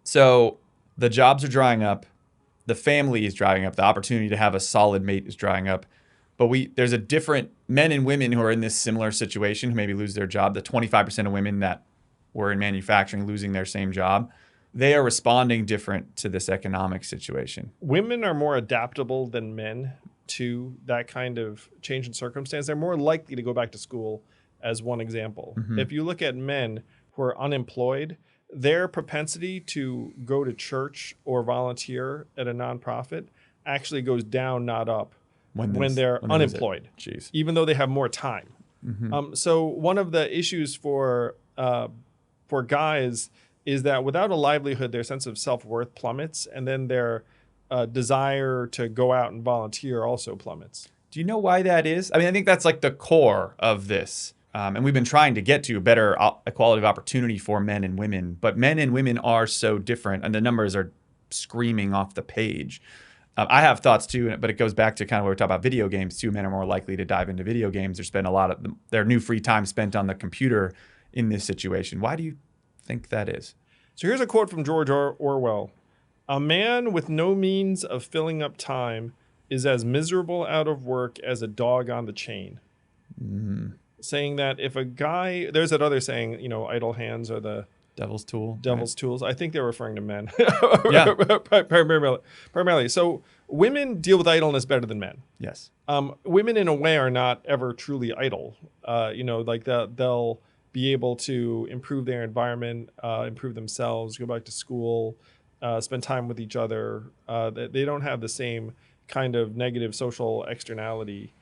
So the jobs are drying up. The family is drying up. The opportunity to have a solid mate is drying up. But there's a different men and women who are in this similar situation who maybe lose their job. The 25% of women that were in manufacturing losing their same job, they are responding different to this economic situation. Women are more adaptable than men to that kind of change in circumstance. They're more likely to go back to school, as one example. Mm-hmm. If you look at men who are unemployed, their propensity to go to church or volunteer at a nonprofit actually goes down, not up, when they're unemployed, even though they have more time. Mm-hmm. So one of the issues for guys is that without a livelihood, their sense of self-worth plummets, and then their desire to go out and volunteer also plummets. Do you know why that is? I mean, I think that's like the core of this. And we've been trying to get to a better equality of opportunity for men and women. But men and women are so different, and the numbers are screaming off the page. I have thoughts too, but it goes back to kind of what we're talking about video games too. Men are more likely to dive into video games or spend a lot of their new free time spent on the computer in this situation. Why do you think that is? So here's a quote from George Orwell. "A man with no means of filling up time is as miserable out of work as a dog on the chain." Mm-hmm. Saying that if a guy, there's that other saying, idle hands are the devil's tool. Devil's tools. I think they're referring to men. Yeah. Primarily. So women deal with idleness better than men. Yes. Women in a way are not ever truly idle. They'll be able to improve their environment, improve themselves, go back to school, spend time with each other. They don't have the same kind of negative social externality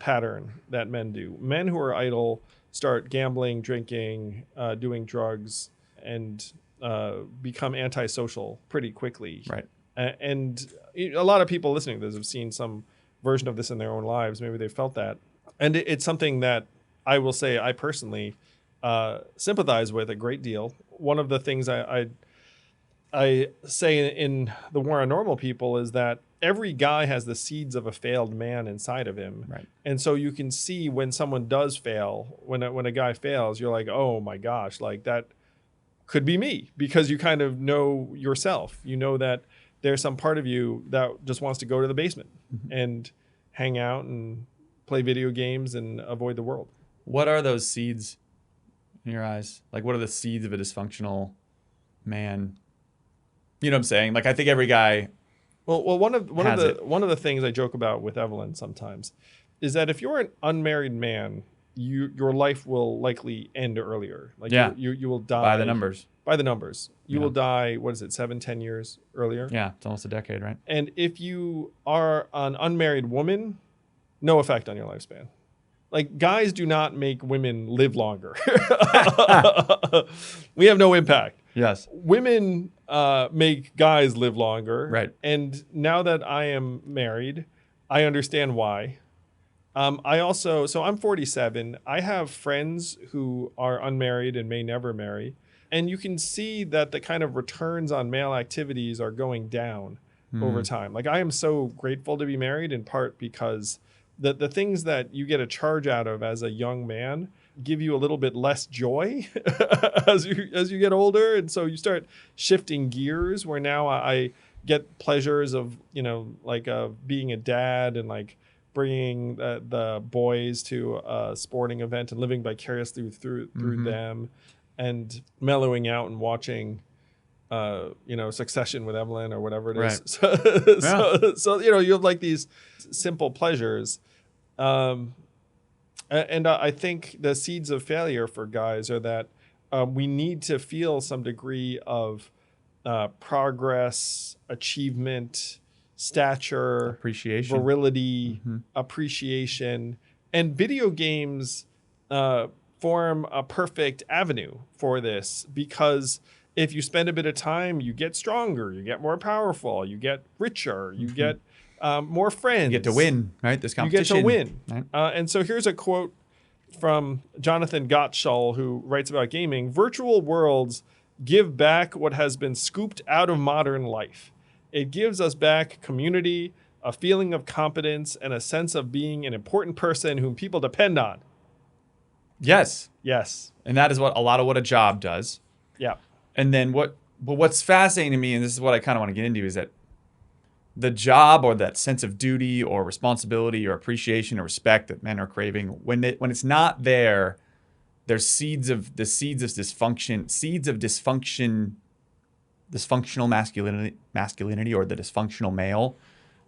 pattern that men do. Men who are idle start gambling, drinking, doing drugs, and become antisocial pretty quickly. Right. And a lot of people listening to this have seen some version of this in their own lives. Maybe they felt that. And it's something that I will say I personally sympathize with a great deal. One of the things I say in The War on Normal People is that every guy has the seeds of a failed man inside of him. Right. And so you can see when someone does fail, when a guy fails, you're like, oh my gosh, like that could be me, because you kind of know yourself. You know that there's some part of you that just wants to go to the basement and hang out and play video games and avoid the world. What are those seeds in your eyes? Like, what are the seeds of a dysfunctional man? You know what I'm saying? Like, I think every guy... Well, one of the things I joke about with Evelyn sometimes is that if you're an unmarried man, your life will likely end earlier. Like you will die by the numbers. By the numbers, you will die. What is it? 7-10 years earlier. Yeah, it's almost a decade, right? And if you are an unmarried woman, no effect on your lifespan. Like, guys do not make women live longer. We have no impact. Yes. Women make guys live longer. Right. And now that I am married, I understand why. So I'm 47. I have friends who are unmarried and may never marry. And you can see that the kind of returns on male activities are going down over time. Like, I am so grateful to be married, in part because the things that you get a charge out of as a young man give you a little bit less joy as you get older. And so you start shifting gears, where now I get pleasures of, being a dad and like bringing the boys to a sporting event and living vicariously through them, and mellowing out and watching Succession with Evelyn or whatever it is. Right. So you have like these simple pleasures. And I think the seeds of failure for guys are that we need to feel some degree of progress, achievement, stature, appreciation, virility, appreciation. And video games form a perfect avenue for this, because if you spend a bit of time, you get stronger, you get more powerful, you get richer, you get more friends. You get to win, right? This competition. You get to win. Right? And so here's a quote from Jonathan Gottschall, who writes about gaming. "Virtual worlds give back what has been scooped out of modern life. It gives us back community, a feeling of competence, and a sense of being an important person whom people depend on." Yes. Yes. And that is what a job does. Yeah. And then what But what's fascinating to me, and this is what I kind of want to get into, is that the job or that sense of duty or responsibility or appreciation or respect that men are craving, when it's not there, there's seeds of dysfunctional masculinity or the dysfunctional male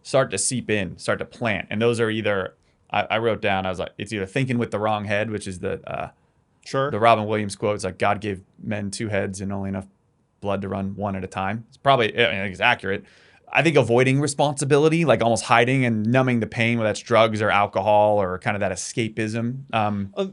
start to seep in, start to plant. And those are either, I wrote down, I was like, it's either thinking with the wrong head, which is the Sure. Robin Williams quote. It's like, God gave men two heads and only enough blood to run one at a time. It's probably, I think it's accurate. I think avoiding responsibility, like almost hiding and numbing the pain, whether that's drugs or alcohol or kind of that escapism.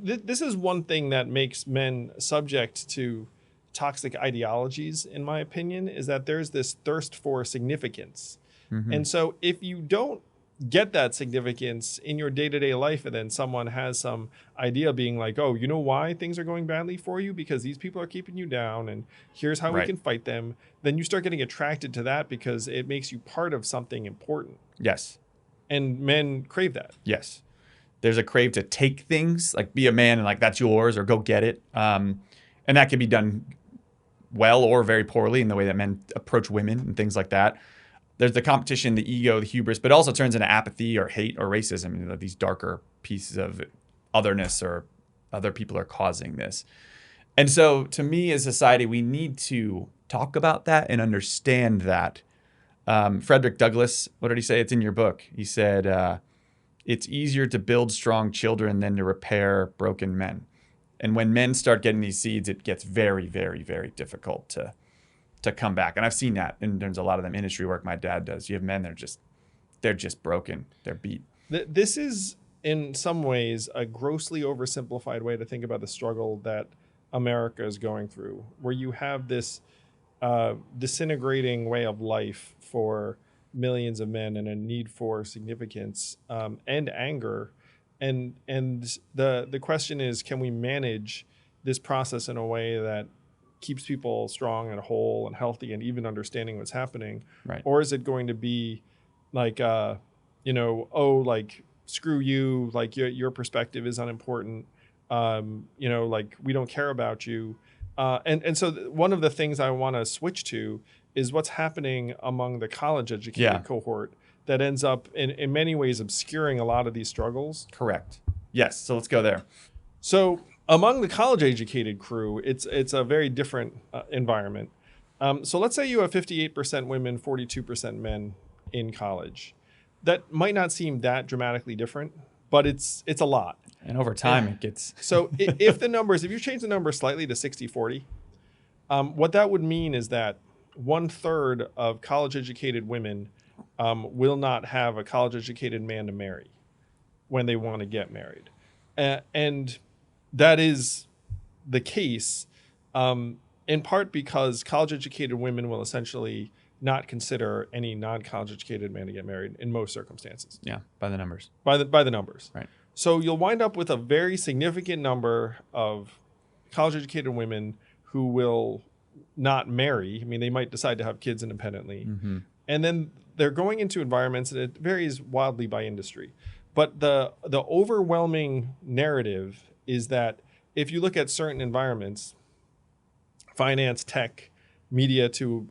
This is one thing that makes men subject to toxic ideologies, in my opinion, is that there's this thirst for significance. And so if you don't get that significance in your day-to-day life, and then someone has some idea being like, oh, you know why things are going badly for you? Because these people are keeping you down, and here's how we can fight them. Then you start getting attracted to that because it makes you part of something important. Yes. And men crave that. Yes. There's a crave to take things, like be a man and like that's yours or go get it. And that can be done well or very poorly in the way that men approach women and things like that. There's the competition, the ego, the hubris, but it also turns into apathy or hate or racism. You know, these darker pieces of otherness or other people are causing this. And so to me as a society, we need to talk about that and understand that. Frederick Douglass, what did he say? It's in your book. He said, it's easier to build strong children than to repair broken men. And when men start getting these seeds, it gets very, very, very difficult to come back. And I've seen that in terms of a lot of them industry work my dad does. You have men that are they're just broken. They're beat. This is in some ways a grossly oversimplified way to think about the struggle that America is going through, where you have this disintegrating way of life for millions of men and a need for significance and anger. And the question is, can we manage this process in a way that keeps people strong and whole and healthy and even understanding what's happening? Right. Or is it going to be like, like, screw you, like your perspective is unimportant, like we don't care about you. And so one of the things I want to switch to is what's happening among the college educated cohort that ends up in many ways obscuring a lot of these struggles. Correct. Yes. So let's go there. So among the college educated crew, it's a very different environment. So let's say you have 58% women, 42% men in college. That might not seem that dramatically different, but it's a lot. And over time it gets... So if you change the number slightly to 60-40, what that would mean is that 1/3 of college educated women will not have a college educated man to marry when they want to get married. And that is the case in part because college educated women will essentially not consider any non-college educated man to get married in most circumstances. Yeah, by the numbers. By the numbers. Right. So you'll wind up with a very significant number of college educated women who will not marry. I mean, they might decide to have kids independently. Mm-hmm. And then they're going into environments, and it varies wildly by industry. But the overwhelming narrative is that if you look at certain environments, finance, tech, media to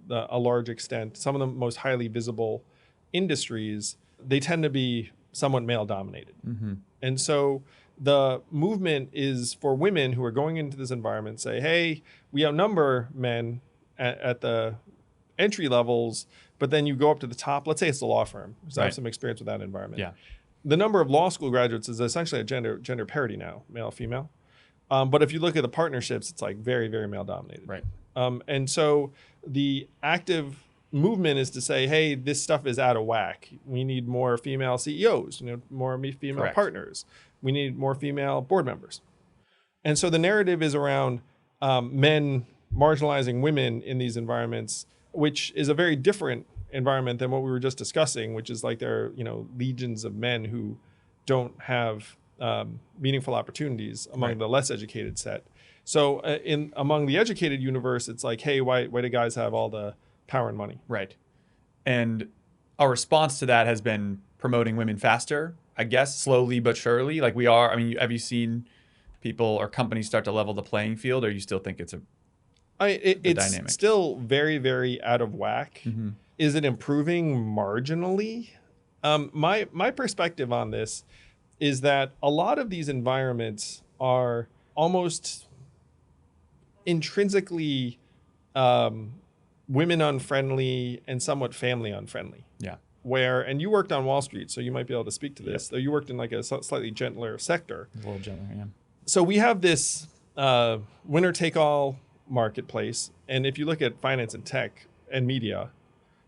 a large extent, some of the most highly visible industries, they tend to be somewhat male dominated. Mm-hmm. And so the movement is for women who are going into this environment, say, hey, we outnumber men at the entry levels, but then you go up to the top. Let's say it's the law firm, because I have some experience with that environment. Yeah. The number of law school graduates is essentially a gender parity now, male, female. But if you look at the partnerships, it's like very, very male dominated. Right. And so the active movement is to say, hey, this stuff is out of whack. We need more female CEOs, more female partners. We need more female board members. And so the narrative is around men marginalizing women in these environments, which is a very different environment than what we were just discussing, which is like there are, legions of men who don't have meaningful opportunities among the less educated set. So among the educated universe, it's like, hey, why do guys have all the power and money? Right. And our response to that has been promoting women faster, I guess, slowly but surely. Like we are. I mean, have you seen people or companies start to level the playing field, or you still think it's It's dynamic. still very, very out of whack. Mm-hmm. Is it improving marginally? My perspective on this is that a lot of these environments are almost intrinsically women unfriendly and somewhat family unfriendly. Yeah. And you worked on Wall Street, so you might be able to speak to this. Though you worked in like a slightly gentler sector. A little gentler, yeah. So we have this winner take all marketplace, and if you look at finance and tech and media,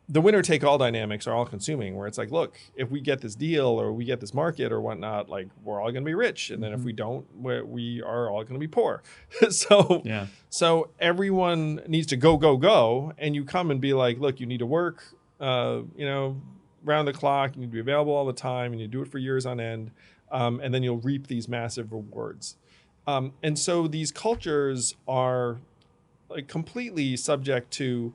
the winner take all dynamics are all consuming, where it's like, look, if we get this deal or we get this market or whatnot, like we're all going to be rich, and then if we don't, we are all going to be poor. So everyone needs to go, and you come and be like, look, you need to work, round the clock, you need to be available all the time, and you do it for years on end, and then you'll reap these massive rewards. And so these cultures are like completely subject to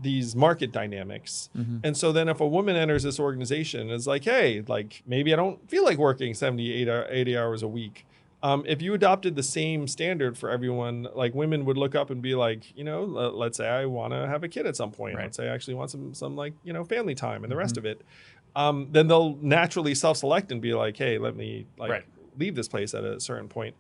these market dynamics. Mm-hmm. And so then if a woman enters this organization and is like, hey, like maybe I don't feel like working 80 hours a week. If you adopted the same standard for everyone, like women would look up and be like, let's say I want to have a kid at some point. Right. Let's say I actually want some like, family time and the rest of it. Then they'll naturally self-select and be like, hey, let me leave this place at a certain point.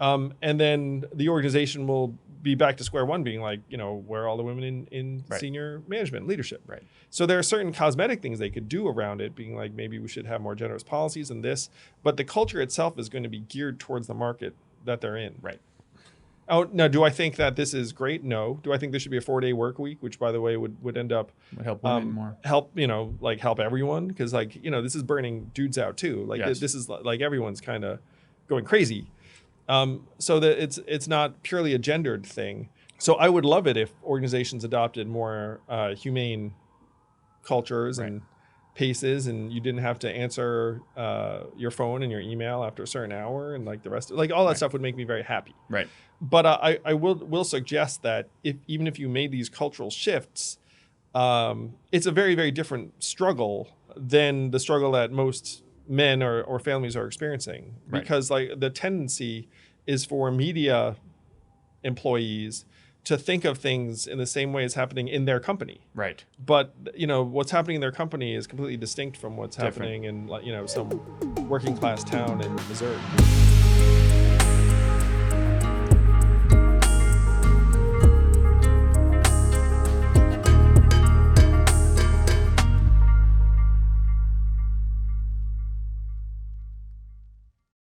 And then the organization will be back to square one, being like, where are all the women in senior management leadership? Right. So there are certain cosmetic things they could do around it, being like, maybe we should have more generous policies and this, but the culture itself is going to be geared towards the market that they're in. Right. Oh, now, do I think that this is great? No. Do I think there should be a 4-day work week, which by the way would end up Would help women more. help everyone? Because this is burning dudes out too. Like this is like everyone's kind of going crazy. So that it's not purely a gendered thing. So I would love it if organizations adopted more humane cultures and paces, and you didn't have to answer your phone and your email after a certain hour, and like the rest of all that stuff would make me very happy. Right. But I will suggest that even if you made these cultural shifts, it's a very, very different struggle than the struggle that most men or families are experiencing, because like the tendency is for media employees to think of things in the same way as happening in their company. Right. But what's happening in their company is completely distinct from what's happening in some working class town in Missouri.